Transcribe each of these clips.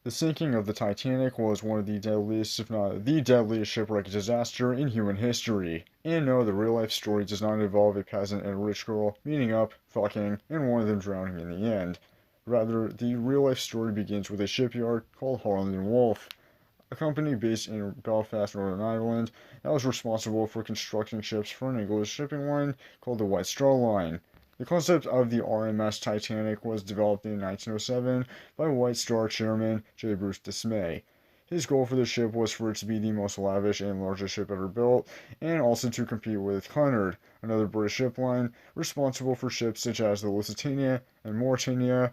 The sinking of the Titanic was one of the deadliest, if not the deadliest shipwreck disaster in human history. And no, the real life story does not involve a peasant and a rich girl meeting up, fucking, and one of them drowning in the end. Rather, the real life story begins with a shipyard called Harland and Wolff, a company based in Belfast, Northern Ireland, that was responsible for constructing ships for an English shipping line called the White Star Line. The concept of the RMS Titanic was developed in 1907 by White Star chairman J. Bruce Dismay. His goal for the ship was for it to be the most lavish and largest ship ever built, and also to compete with Cunard, another British ship line responsible for ships such as the Lusitania and Mauretania,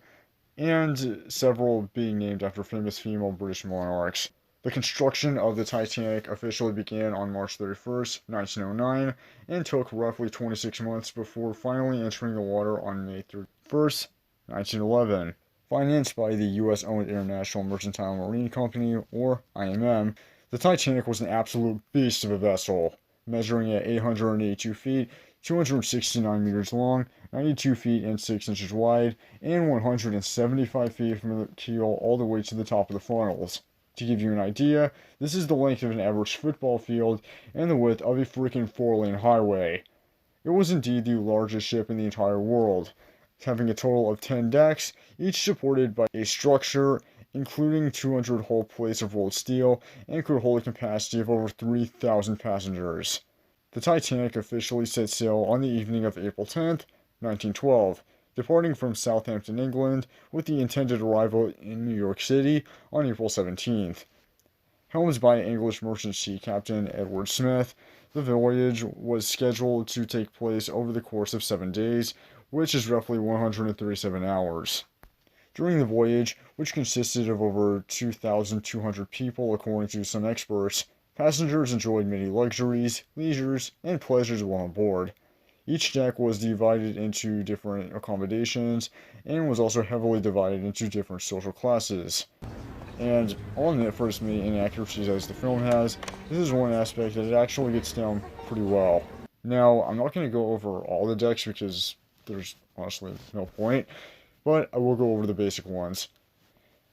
and several being named after famous female British monarchs. The construction of the Titanic officially began on March 31st, 1909, and took roughly 26 months before finally entering the water on May 31st, 1911. Financed by the U.S.-owned International Mercantile Marine Company, or IMM, the Titanic was an absolute beast of a vessel, measuring at 882 feet, 269 meters long, 92 feet and 6 inches wide, and 175 feet from the keel all the way to the top of the funnels. To give you an idea, this is the length of an average football field and the width of a freaking 4-lane highway. It was indeed the largest ship in the entire world, having a total of 10 decks, each supported by a structure including 200 hull plates of rolled steel, and could hold a capacity of over 3,000 passengers. The Titanic officially set sail on the evening of April 10th, 1912, departing from Southampton, England, with the intended arrival in New York City on April 17th. Helmed by English merchant sea captain Edward Smith, the voyage was scheduled to take place over the course of 7 days, which is roughly 137 hours. During the voyage, which consisted of over 2,200 people according to some experts, passengers enjoyed many luxuries, leisures, and pleasures while on board. Each deck was divided into different accommodations and was also heavily divided into different social classes. And I'll admit, for as many inaccuracies as the film has, this is one aspect that it actually gets down pretty well. Now, I'm not going to go over all the decks because there's honestly no point, but I will go over the basic ones.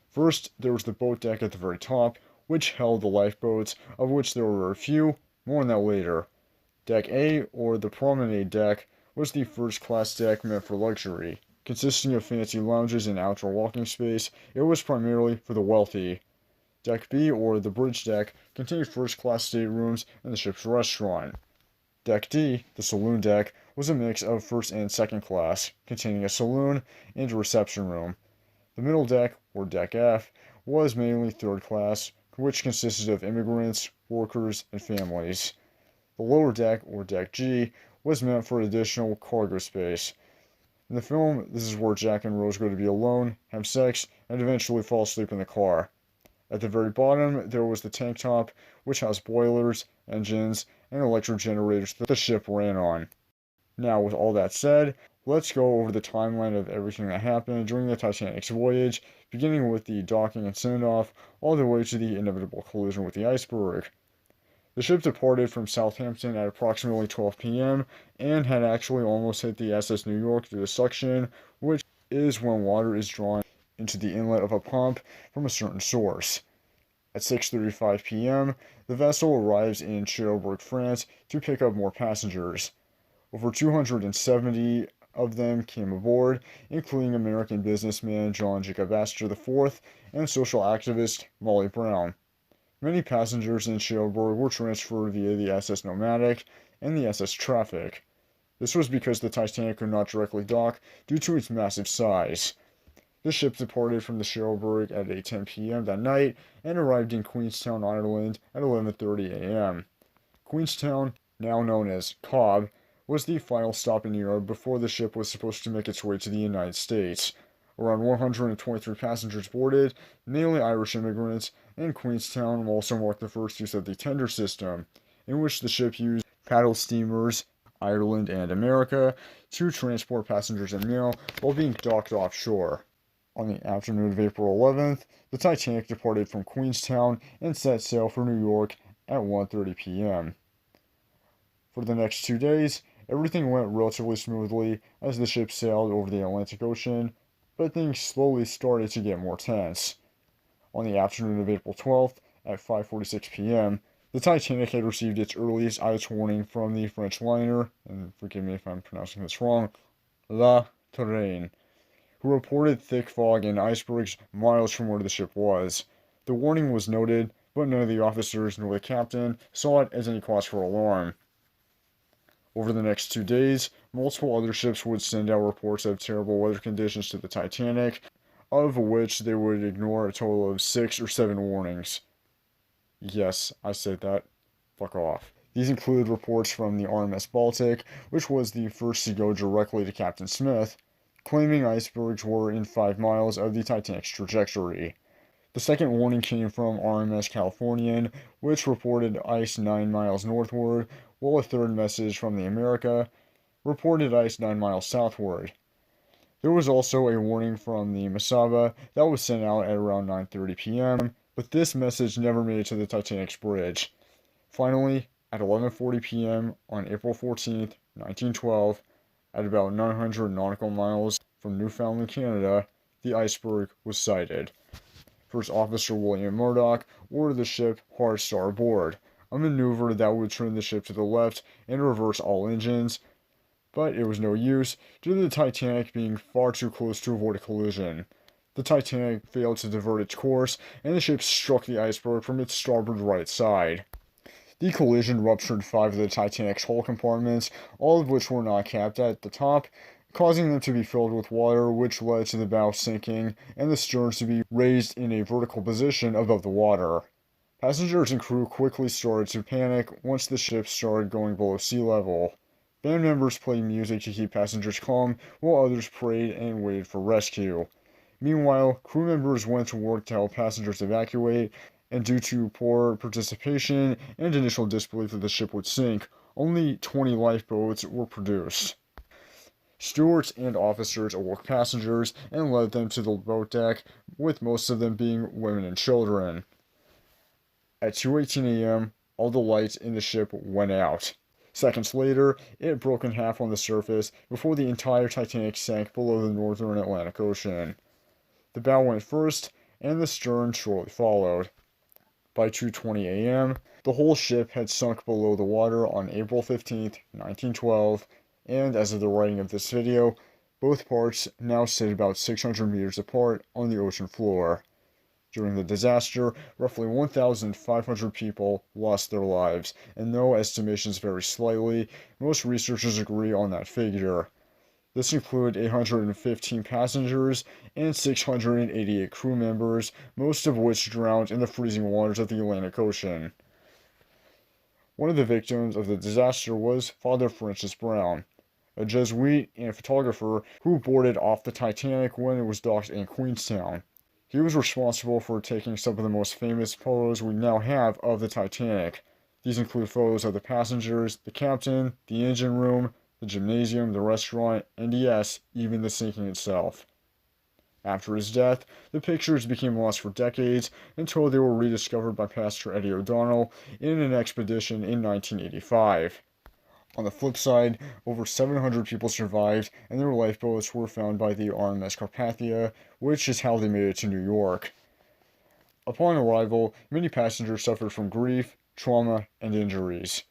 First, there was the boat deck at the very top, which held the lifeboats, of which there were a few, more on that later. Deck A, or the promenade deck, was the first-class deck meant for luxury. Consisting of fancy lounges and outdoor walking space, it was primarily for the wealthy. Deck B, or the bridge deck, contained first-class staterooms and the ship's restaurant. Deck D, the saloon deck, was a mix of first and second class, containing a saloon and a reception room. The middle deck, or Deck F, was mainly third class, which consisted of immigrants, workers, and families. The lower deck, or Deck G, was meant for additional cargo space. In the film, this is where Jack and Rose go to be alone, have sex, and eventually fall asleep in the car. At the very bottom, there was the tank top, which housed boilers, engines, and electric generators that the ship ran on. Now, with all that said, let's go over the timeline of everything that happened during the Titanic's voyage, beginning with the docking and send-off, all the way to the inevitable collision with the iceberg. The ship departed from Southampton at approximately 12 p.m. and had actually almost hit the SS New York due to suction, which is when water is drawn into the inlet of a pump from a certain source. At 6:35 p.m., the vessel arrives in Cherbourg, France, to pick up more passengers. Over 270 of them came aboard, including American businessman John Jacob Astor IV and social activist Molly Brown. Many passengers in Cherbourg were transferred via the SS Nomadic and the SS Traffic. This was because the Titanic could not directly dock due to its massive size. The ship departed from the Cherbourg at 8:10 p.m. that night and arrived in Queenstown, Ireland at 11:30 a.m. Queenstown, now known as Cobb, was the final stop in Europe before the ship was supposed to make its way to the United States. Around 123 passengers boarded, mainly Irish immigrants, and Queenstown also marked the first use of the tender system, in which the ship used paddle steamers, Ireland and America, to transport passengers and mail while being docked offshore. On the afternoon of April 11th, the Titanic departed from Queenstown and set sail for New York at 1:30 p.m. For the next 2 days, everything went relatively smoothly as the ship sailed over the Atlantic Ocean, but things slowly started to get more tense. On the afternoon of April 12th, at 5:46 p.m., the Titanic had received its earliest ice warning from the French liner, and forgive me if I'm pronouncing this wrong, La Touraine, who reported thick fog and icebergs miles from where the ship was. The warning was noted, but none of the officers nor the captain saw it as any cause for alarm. Over the next 2 days, multiple other ships would send out reports of terrible weather conditions to the Titanic, of which they would ignore a total of 6 or 7 warnings. Yes, I said that. Fuck off. These include reports from the RMS Baltic, which was the first to go directly to Captain Smith, claiming icebergs were in 5 miles of the Titanic's trajectory. The second warning came from RMS Californian, which reported ice 9 miles northward, while a third message from the America reported ice 9 miles southward. There was also a warning from the Masaba that was sent out at around 9:30 p.m., but this message never made it to the Titanic's bridge. Finally, at 11:40 p.m. on April 14, 1912, at about 900 nautical miles from Newfoundland, Canada, the iceberg was sighted. First Officer William Murdoch ordered the ship hard starboard, a maneuver that would turn the ship to the left and reverse all engines, but it was no use due to the Titanic being far too close to avoid a collision. The Titanic failed to divert its course, and the ship struck the iceberg from its starboard right side. The collision ruptured 5 of the Titanic's hull compartments, all of which were not capped at the top, causing them to be filled with water, which led to the bow sinking and the sterns to be raised in a vertical position above the water. Passengers and crew quickly started to panic once the ship started going below sea level. Band members played music to keep passengers calm, while others prayed and waited for rescue. Meanwhile, crew members went to work to help passengers evacuate, and due to poor participation and initial disbelief that the ship would sink, only 20 lifeboats were produced. Stewards and officers awoke passengers and led them to the boat deck, with most of them being women and children. At 2:18 a.m., all the lights in the ship went out. Seconds later, it broke in half on the surface before the entire Titanic sank below the northern Atlantic Ocean. The bow went first, and the stern shortly followed. By 2:20 a.m., the whole ship had sunk below the water on April 15, 1912, and as of the writing of this video, both parts now sit about 600 meters apart on the ocean floor. During the disaster, roughly 1,500 people lost their lives, and though estimations vary slightly, most researchers agree on that figure. This included 815 passengers and 688 crew members, most of which drowned in the freezing waters of the Atlantic Ocean. One of the victims of the disaster was Father Francis Brown, a Jesuit and photographer who boarded off the Titanic when it was docked in Queenstown. He was responsible for taking some of the most famous photos we now have of the Titanic. These include photos of the passengers, the captain, the engine room, the gymnasium, the restaurant, and yes, even the sinking itself. After his death, the pictures became lost for decades until they were rediscovered by Pastor Eddie O'Donnell in an expedition in 1985. On the flip side, over 700 people survived, and their lifeboats were found by the RMS Carpathia, which is how they made it to New York. Upon arrival, many passengers suffered from grief, trauma, and injuries.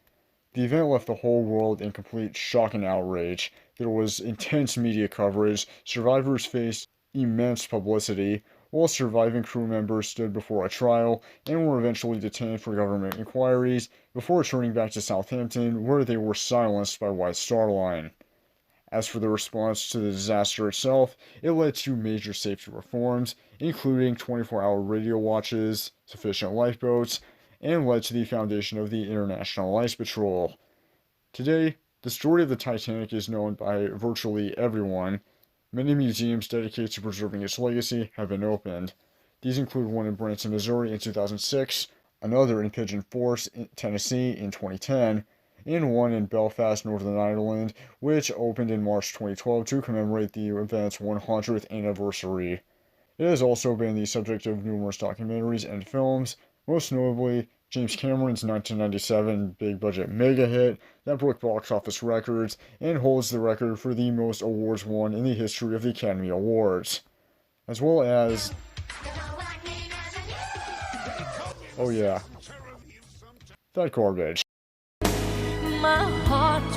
The event left the whole world in complete shock and outrage. There was intense media coverage, survivors faced immense publicity, while surviving crew members stood before a trial and were eventually detained for government inquiries before returning back to Southampton, where they were silenced by White Star Line. As for the response to the disaster itself, it led to major safety reforms, including 24-hour radio watches, sufficient lifeboats, and led to the foundation of the International Ice Patrol. Today, the story of the Titanic is known by virtually everyone. Many museums dedicated to preserving its legacy have been opened. These include one in Branson, Missouri in 2006, another in Pigeon Forge, Tennessee in 2010, and one in Belfast, Northern Ireland, which opened in March 2012 to commemorate the event's 100th anniversary. It has also been the subject of numerous documentaries and films, most notably James Cameron's 1997 big-budget mega hit that broke box office records and holds the record for the most awards won in the history of the Academy Awards, as well as Oh yeah. That garbage. My heart